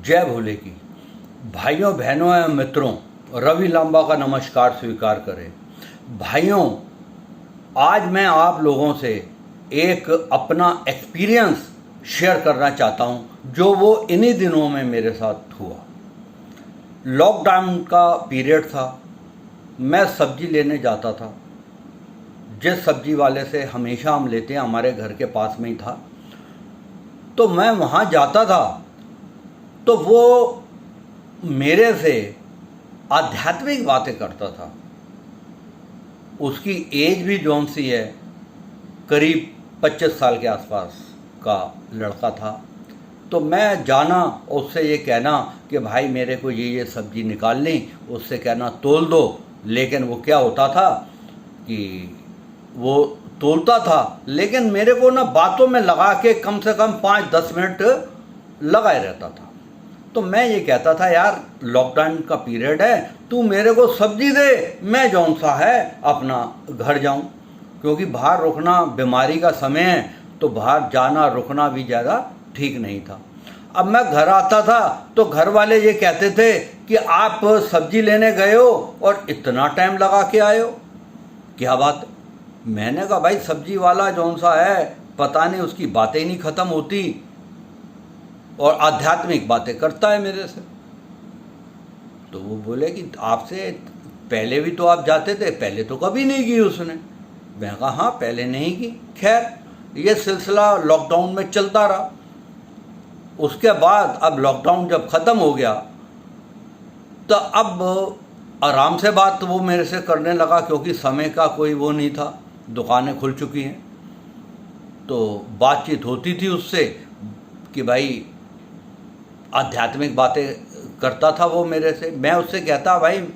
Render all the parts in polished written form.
जय भोले की। भाइयों बहनों एवं मित्रों, रवि लांबा का नमस्कार स्वीकार करें। भाइयों, आज मैं आप लोगों से एक अपना एक्सपीरियंस शेयर करना चाहता हूं जो वो इन्हीं दिनों में मेरे साथ हुआ। लॉकडाउन का पीरियड था। मैं सब्जी लेने जाता था। जिस सब्जी वाले से हमेशा हम लेते हैं हमारे घर के पास में ही था, तो मैं वहाँ जाता था तो वो मेरे से आध्यात्मिक बातें करता था। उसकी एज भी जौन सी है, करीब 25 साल के आसपास का लड़का था। तो मैं जाना उससे ये कहना कि भाई मेरे को ये सब्ज़ी निकालनी, उससे कहना तोल दो। लेकिन वो क्या होता था कि वो तोलता था, लेकिन मेरे को ना बातों में लगा के कम से कम 5-10 मिनट लगाए रहता था। तो मैं ये कहता था, यार लॉकडाउन का पीरियड है, तू मेरे को सब्जी दे, मैं जौन सा है अपना घर जाऊं। क्योंकि बाहर रुकना, बीमारी का समय है तो बाहर जाना रुकना भी ज़्यादा ठीक नहीं था। अब मैं घर आता था तो घर वाले ये कहते थे कि आप सब्जी लेने गए हो और इतना टाइम लगा के आए हो, क्या बात। मैंने कहा भाई सब्जी वाला जौन सा है पता नहीं उसकी बातें ही नहीं ख़त्म होती और आध्यात्मिक बातें करता है मेरे से। तो वो बोले कि आपसे पहले भी तो आप जाते थे, पहले तो कभी नहीं की उसने। मैं कहा हाँ पहले नहीं की। खैर ये सिलसिला लॉकडाउन में चलता रहा। उसके बाद अब लॉकडाउन जब ख़त्म हो गया तो अब आराम से बात वो मेरे से करने लगा, क्योंकि समय का कोई वो नहीं था, दुकानें खुल चुकी हैं। तो बातचीत होती थी उससे कि भाई आध्यात्मिक बातें करता था वो मेरे से। मैं उससे कहता, भाई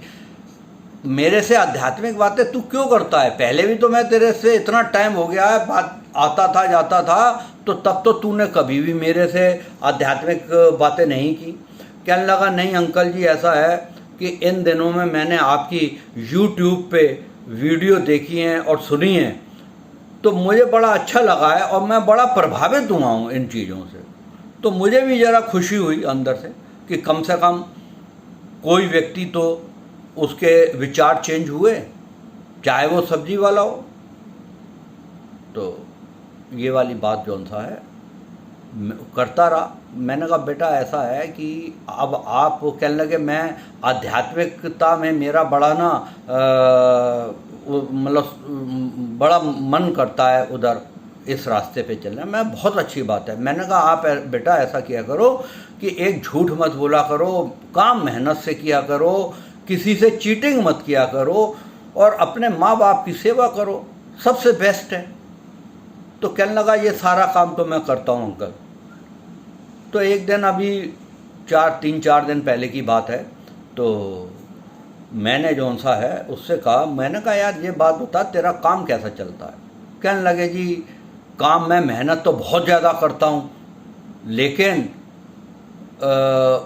मेरे से आध्यात्मिक बातें तू क्यों करता है? पहले भी तो मैं तेरे से इतना टाइम हो गया है, बात आता था जाता था, तो तब तो तूने कभी भी मेरे से आध्यात्मिक बातें नहीं की। कहने लगा नहीं अंकल जी, ऐसा है कि इन दिनों में मैंने आपकी YouTube पे वीडियो देखी हैं और सुनी हैं, तो मुझे बड़ा अच्छा लगा है और मैं बड़ा प्रभावित हुआ हूँ इन चीज़ों से। तो मुझे भी ज़रा खुशी हुई अंदर से कि कम से कम कोई व्यक्ति तो उसके विचार चेंज हुए, चाहे वो सब्जी वाला हो। तो ये वाली बात जौन सा है करता रहा। मैंने कहा बेटा ऐसा है कि अब आप कहने लगे मैं आध्यात्मिकता में मेरा बड़ा ना मतलब बड़ा मन करता है उधर इस रास्ते पे चलना। मैं बहुत अच्छी बात है। मैंने कहा आप बेटा ऐसा किया करो कि एक झूठ मत बोला करो, काम मेहनत से किया करो, किसी से चीटिंग मत किया करो और अपने माँ बाप की सेवा करो, सबसे बेस्ट है। तो कहने लगा ये सारा काम तो मैं करता हूँ अंकल। तो एक दिन अभी 3-4 दिन पहले की बात है, तो मैंने जौन सा है उससे कहा, मैंने कहा यार ये बात बता तेरा काम कैसा चलता है? कहने लगे जी काम मैं मेहनत तो बहुत ज़्यादा करता हूँ, लेकिन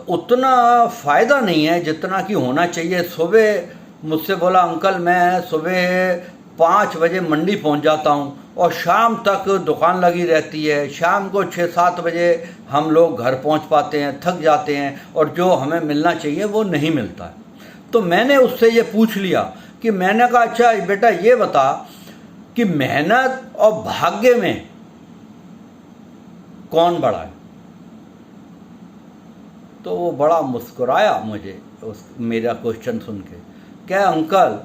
उतना फ़ायदा नहीं है जितना कि होना चाहिए। सुबह मुझसे बोला अंकल मैं सुबह 5 बजे मंडी पहुँच जाता हूँ और शाम तक दुकान लगी रहती है। शाम को 6-7 बजे हम लोग घर पहुँच पाते हैं, थक जाते हैं और जो हमें मिलना चाहिए वो नहीं मिलता है। तो मैंने उससे ये पूछ लिया कि मैंने कहा अच्छा बेटा ये बता कि मेहनत और भाग्य में कौन बड़ा है? तो वो बड़ा मुस्कुराया मुझे मेरा क्वेश्चन सुन के। क्या अंकल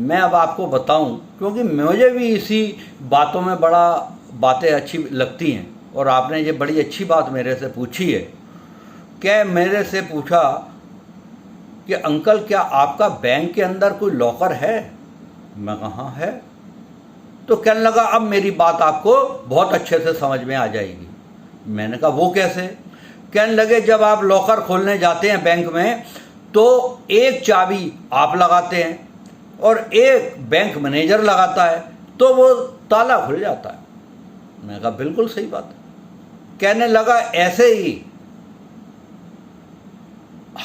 मैं अब आपको बताऊं, क्योंकि मुझे भी इसी बातों में बड़ा बातें अच्छी लगती हैं और आपने ये बड़ी अच्छी बात मेरे से पूछी है। क्या मेरे से पूछा कि अंकल क्या आपका बैंक के अंदर कोई लॉकर है? मैं कहा हाँ है। तो कहने लगा अब मेरी बात आपको बहुत अच्छे से समझ में आ जाएगी। मैंने कहा वो कैसे? कहने लगे जब आप लॉकर खोलने जाते हैं बैंक में तो एक चाबी आप लगाते हैं और एक बैंक मैनेजर लगाता है, तो वो ताला खुल जाता है। मैंने कहा बिल्कुल सही बात है। कहने लगा ऐसे ही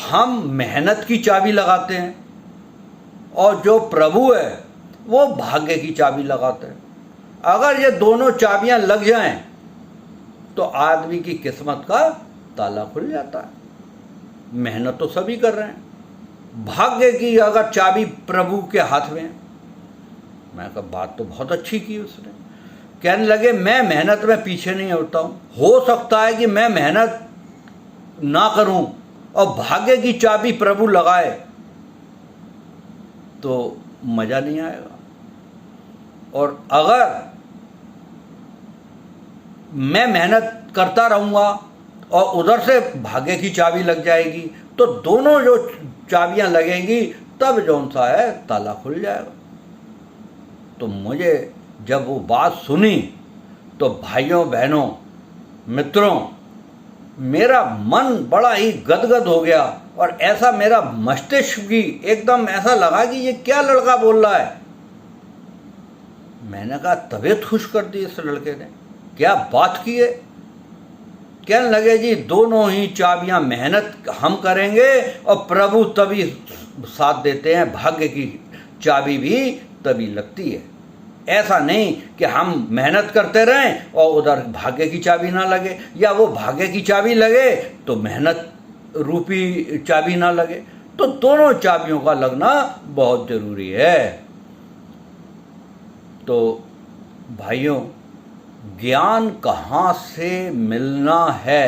हम मेहनत की चाबी लगाते हैं और जो प्रभु है वो भाग्य की चाबी लगाते हैं। अगर ये दोनों चाबियां लग जाएं तो आदमी की किस्मत का ताला खुल जाता है। मेहनत तो सभी कर रहे हैं, भाग्य की अगर चाबी प्रभु के हाथ में है। मैं कहा बात तो बहुत अच्छी की उसने। कहने लगे मैं मेहनत में पीछे नहीं होता हूँ, हो सकता है कि मैं मेहनत ना करूं और भाग्य की चाबी प्रभु लगाए तो मज़ा नहीं आएगा, और अगर मैं मेहनत करता रहूँगा और उधर से भाग्य की चाबी लग जाएगी तो दोनों जो चाबियां लगेंगी तब जौन सा है ताला खुल जाएगा। तो मुझे जब वो बात सुनी तो भाइयों बहनों मित्रों, मेरा मन बड़ा ही गदगद हो गया और ऐसा मेरा मस्तिष्क भी एकदम ऐसा लगा कि ये क्या लड़का बोल रहा है। मैंने कहा तबीयत खुश कर दी इस लड़के ने, क्या बात की है। कहने लगे जी दोनों ही चाबियां मेहनत हम करेंगे और प्रभु तभी साथ देते हैं, भाग्य की चाबी भी तभी लगती है। ऐसा नहीं कि हम मेहनत करते रहें और उधर भाग्य की चाबी ना लगे, या वो भाग्य की चाबी लगे तो मेहनत रूपी चाबी ना लगे। तो दोनों चाबियों का लगना बहुत ज़रूरी है। तो भाइयों, ज्ञान कहाँ से मिलना है?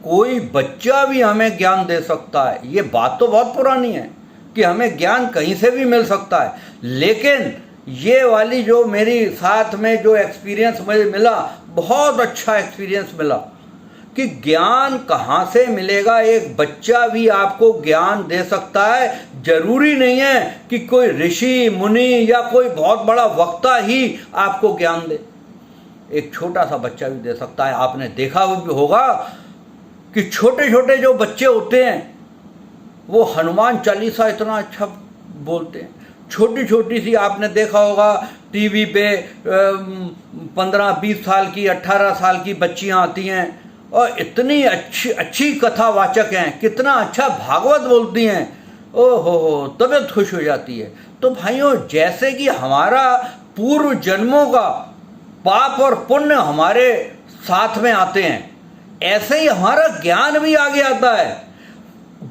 कोई बच्चा भी हमें ज्ञान दे सकता है। ये बात तो बहुत पुरानी है कि हमें ज्ञान कहीं से भी मिल सकता है, लेकिन ये वाली जो मेरी साथ में जो एक्सपीरियंस मुझे मिला, बहुत अच्छा एक्सपीरियंस मिला कि ज्ञान कहाँ से मिलेगा। एक बच्चा भी आपको ज्ञान दे सकता है। जरूरी नहीं है कि कोई ऋषि मुनि या कोई बहुत बड़ा वक्ता ही आपको ज्ञान दे, एक छोटा सा बच्चा भी दे सकता है। आपने देखा भी होगा कि छोटे छोटे जो बच्चे होते हैं वो हनुमान चालीसा इतना अच्छा बोलते हैं। छोटी छोटी सी आपने देखा होगा टीवी पे 15-20 साल की 18 साल की बच्चियां आती हैं और इतनी अच्छी कथावाचक हैं, कितना अच्छा भागवत बोलती हैं, ओहो तबीयत खुश हो जाती है। तो भाइयों, जैसे कि हमारा पूर्व जन्मों का पाप और पुण्य हमारे साथ में आते हैं, ऐसे ही हमारा ज्ञान भी आगे आता है।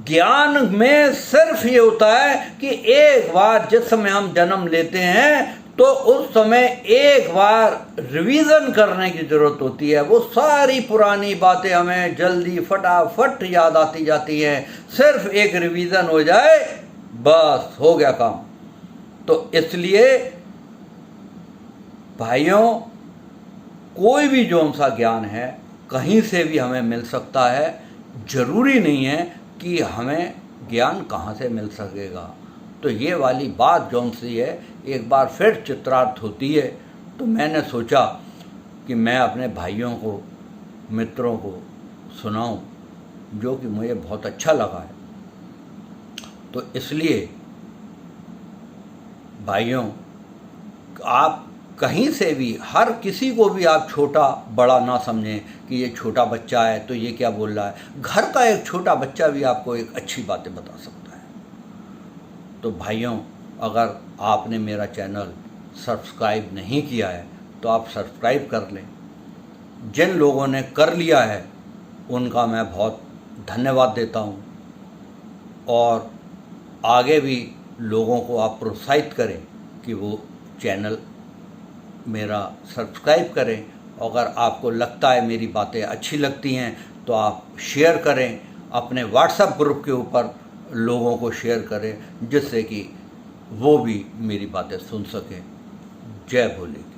ज्ञान में सिर्फ ये होता है कि एक बार जिस समय हम जन्म लेते हैं तो उस समय एक बार रिवीजन करने की जरूरत होती है। वो सारी पुरानी बातें हमें जल्दी फटाफट याद आती जाती हैं। सिर्फ एक रिवीजन हो जाए बस हो गया काम। तो इसलिए भाइयों, कोई भी जो सा ज्ञान है कहीं से भी हमें मिल सकता है। जरूरी नहीं है कि हमें ज्ञान कहाँ से मिल सकेगा। तो ये वाली बात जौन सी है एक बार फिर चित्रार्थ होती है। तो मैंने सोचा कि मैं अपने भाइयों को, मित्रों को सुनाऊं, जो कि मुझे बहुत अच्छा लगा है। तो इसलिए भाइयों, आप कहीं से भी, हर किसी को भी आप छोटा बड़ा ना समझें कि ये छोटा बच्चा है तो ये क्या बोल रहा है। घर का एक छोटा बच्चा भी आपको एक अच्छी बातें बता सकता है। तो भाइयों, अगर आपने मेरा चैनल सब्सक्राइब नहीं किया है तो आप सब्सक्राइब कर लें। जिन लोगों ने कर लिया है उनका मैं बहुत धन्यवाद देता हूँ, और आगे भी लोगों को आप प्रोत्साहित करें कि वो चैनल मेरा सब्सक्राइब करें। अगर आपको लगता है मेरी बातें अच्छी लगती हैं तो आप शेयर करें, अपने व्हाट्सएप ग्रुप के ऊपर लोगों को शेयर करें, जिससे कि वो भी मेरी बातें सुन सकें। जय भोले।